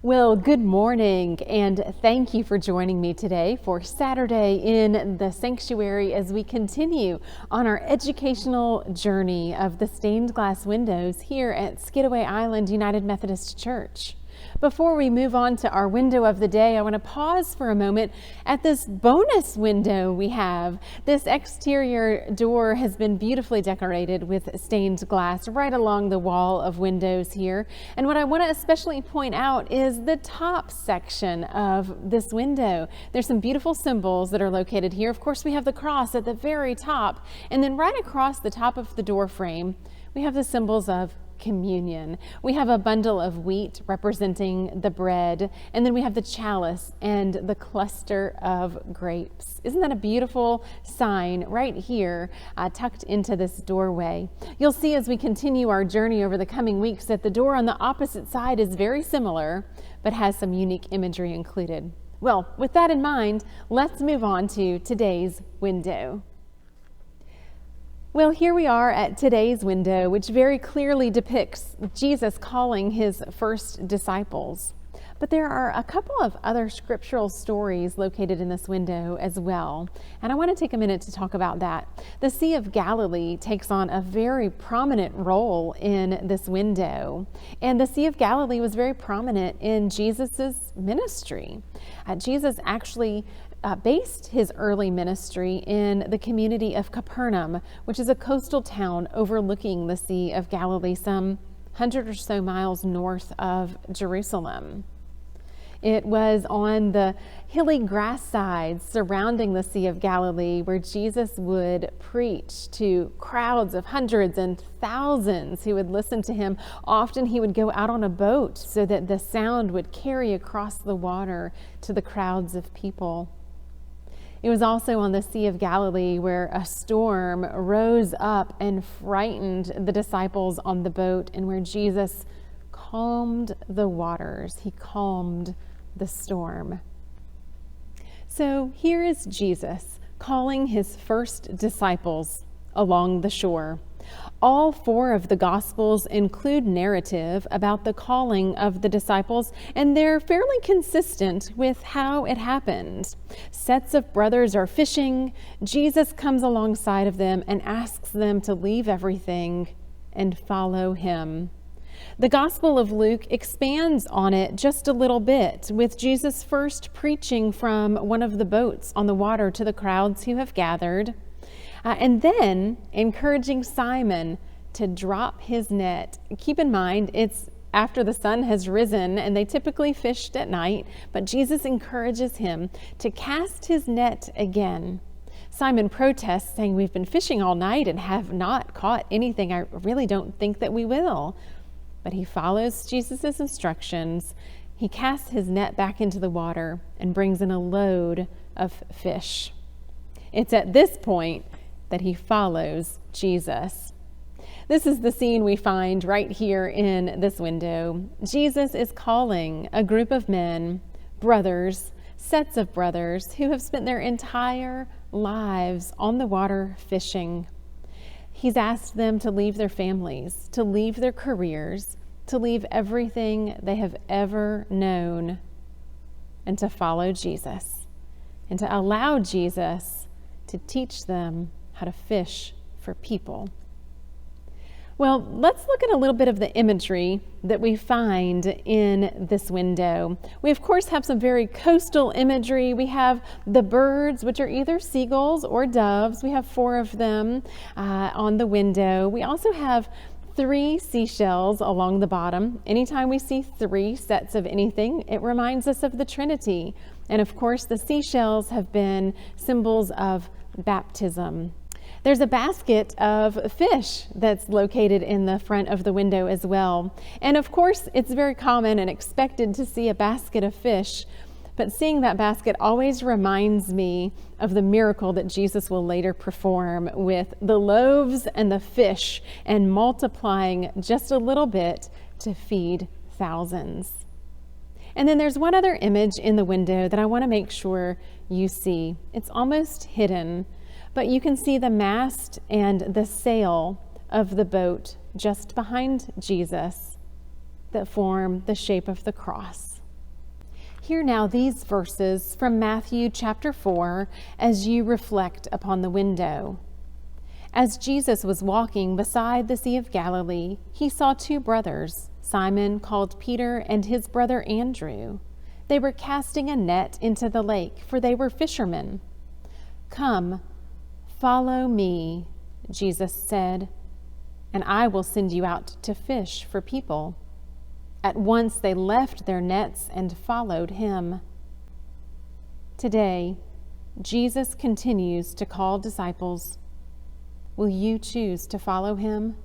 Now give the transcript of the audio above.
Well, good morning, and thank you for joining me today for Saturday in the Sanctuary as we continue on our educational journey of the stained glass windows here at Skidaway Island United Methodist Church. Before we move on to our window of the day, I want to pause for a moment at this bonus window we have. This exterior door has been beautifully decorated with stained glass right along the wall of windows here. And what I want to especially point out is the top section of this window. There's some beautiful symbols that are located here. Of course, we have the cross at the very top, and then right across the top of the door frame, we have the symbols of communion. We have a bundle of wheat representing the bread, and then we have the chalice and the cluster of grapes. Isn't that a beautiful sign right here tucked into this doorway? You'll see as we continue our journey over the coming weeks that the door on the opposite side is very similar, but has some unique imagery included. Well, with that in mind, let's move on to today's window. Well, here we are at today's window, which very clearly depicts Jesus calling his first disciples. But there are a couple of other scriptural stories located in this window as well, and I want to take a minute to talk about that. The Sea of Galilee takes on a very prominent role in this window, and the Sea of Galilee was very prominent in Jesus's ministry. Jesus actually based his early ministry in the community of Capernaum, which is a coastal town overlooking the Sea of Galilee, some 100 or so miles north of Jerusalem. It was on the hilly grass sides surrounding the Sea of Galilee where Jesus would preach to crowds of hundreds and thousands who would listen to him. Often he would go out on a boat so that the sound would carry across the water to the crowds of people. It was also on the Sea of Galilee where a storm rose up and frightened the disciples on the boat, and where Jesus calmed the waters. He calmed the storm. So here is Jesus calling his first disciples along the shore. All four of the Gospels include narrative about the calling of the disciples, and they're fairly consistent with how it happened. Sets of brothers are fishing. Jesus comes alongside of them and asks them to leave everything and follow him. The Gospel of Luke expands on it just a little bit, with Jesus first preaching from one of the boats on the water to the crowds who have gathered. And then encouraging Simon to drop his net. Keep in mind, it's after the sun has risen and they typically fished at night, but Jesus encourages him to cast his net again. Simon protests, saying, "We've been fishing all night and have not caught anything. I really don't think that we will." But he follows Jesus' instructions. He casts his net back into the water and brings in a load of fish. It's at this point that he follows Jesus. This is the scene we find right here in this window. Jesus is calling a group of men, brothers, sets of brothers who have spent their entire lives on the water fishing. He's asked them to leave their families, to leave their careers, to leave everything they have ever known, and to follow Jesus, and to allow Jesus to teach them how to fish for people. Well, let's look at a little bit of the imagery that we find in this window. We, of course, have some very coastal imagery. We have the birds, which are either seagulls or doves. We have four of them on the window. We also have 3 seashells along the bottom. Anytime we see 3 sets of anything, it reminds us of the Trinity. And of course, the seashells have been symbols of baptism. There's a basket of fish that's located in the front of the window as well. And of course, it's very common and expected to see a basket of fish, but seeing that basket always reminds me of the miracle that Jesus will later perform with the loaves and the fish and multiplying just a little bit to feed thousands. And then there's one other image in the window that I want to make sure you see. It's almost hidden, but you can see the mast and the sail of the boat just behind Jesus that form the shape of the cross. Hear now these verses from Matthew chapter 4 as you reflect upon the window. As Jesus was walking beside the Sea of Galilee, he saw two brothers, Simon called Peter and his brother Andrew. They were casting a net into the lake, for they were fishermen. "Come, follow me," Jesus said, "and I will send you out to fish for people." At once they left their nets and followed him. Today, Jesus continues to call disciples. Will you choose to follow him?